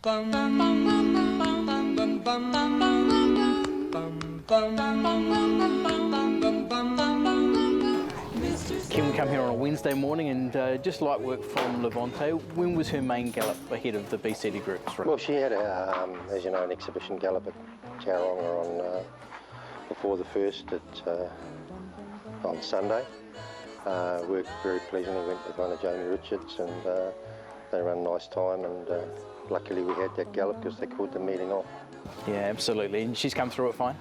Kim come here on a Wednesday morning and just light work from Levante. When was her main gallop ahead of the BCD Group Sprint? Well, she had, as you know, an exhibition gallop at Tauranga on before the first on Sunday. Worked very pleasantly, went with one of Jamie Richards, and they ran a nice time, and luckily we had that gallop because they called the meeting off. Yeah, absolutely. And she's come through it fine?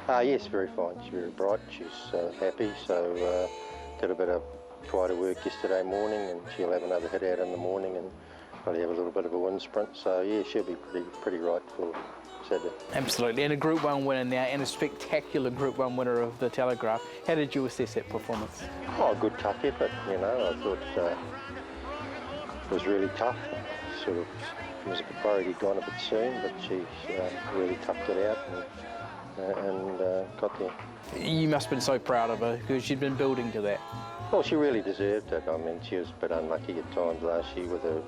Yes, very fine. She's very bright. She's happy, so did a bit of quieter work yesterday morning, and she'll have another hit out in the morning and probably have a little bit of a wind sprint. So yeah, she'll be pretty right for Saturday. Absolutely, and a Group 1 winner now, and a spectacular Group 1 winner of the Telegraph. How did you assess that performance? Oh, good tough effort, you know. I thought it was really tough. Sort of was a bit worried he'd gone a bit soon, but she really toughed it out and got there. You must have been so proud of her because she'd been building to that. Well, she really deserved it. I mean, she was a bit unlucky at times last year with her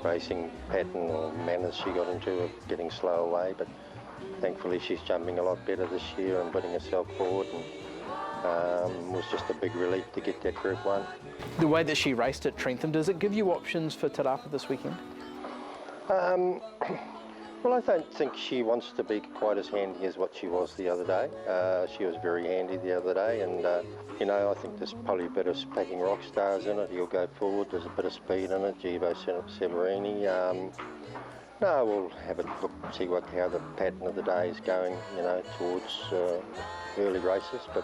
racing pattern or manners she got into of getting slow away, but thankfully she's jumping a lot better this year and putting herself forward, and was just a big relief to get that Group 1. The way that she raced at Trentham, does it give you options for Te Rapa this weekend? Well, I don't think she wants to be quite as handy as what she was the other day. She was very handy the other day, and you know, I think there's probably a bit of packing rock stars in it. He'll go forward. There's a bit of speed in it. Givo Severini. No, we'll have a look, see how the pattern of the day is going. You know, towards early races, but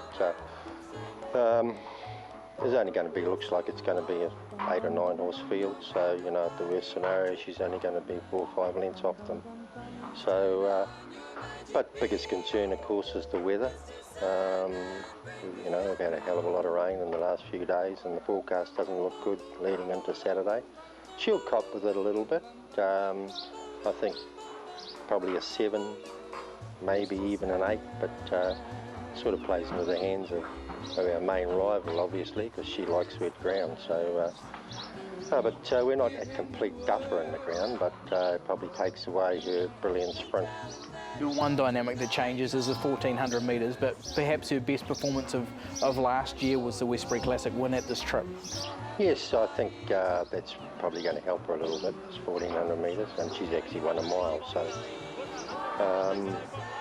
there's only going to be, looks like it's going to be an 8 or 9 horse field, so you know, at the worst scenario she's only going to be 4 or 5 lengths off them. So, but biggest concern of course is the weather. You know, we've had a hell of a lot of rain in the last few days, and the forecast doesn't look good leading into Saturday. She'll cop with it a little bit. I think probably a 7, maybe even an 8, but sort of plays into the hands of our main rival, obviously, because she likes wet ground. So, but we're not a complete duffer in the ground, but it probably takes away her brilliant sprint. The one dynamic that changes is the 1400 metres, but perhaps her best performance of last year was the Westbury Classic win at this trip. Yes, I think that's probably going to help her a little bit, this 1400 metres, and she's actually won a mile, so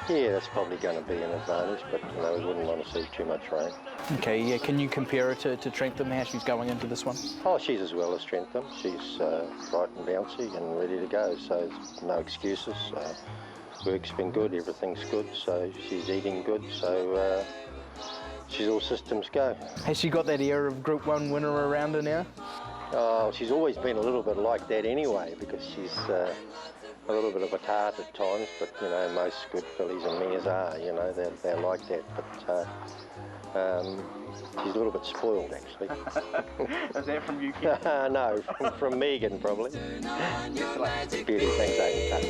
yeah, that's probably going to be an advantage, but you know, we wouldn't want to see too much rain. Okay, yeah, can you compare her to Trentham, how she's going into this one? Oh, she's as well as Trentham. She's bright and bouncy and ready to go, so no excuses. Work's been good, everything's good, so she's eating good, so she's all systems go. Has she got that air of Group 1 winner around her now? Oh, she's always been a little bit like that anyway, because she's a little bit of a tart at times, but you know, most good fillies and mares are, you know, they're like that, but she's a little bit spoiled actually. Is that from you, Ken? No, from Megan probably. Beauty, thanks, Aidan.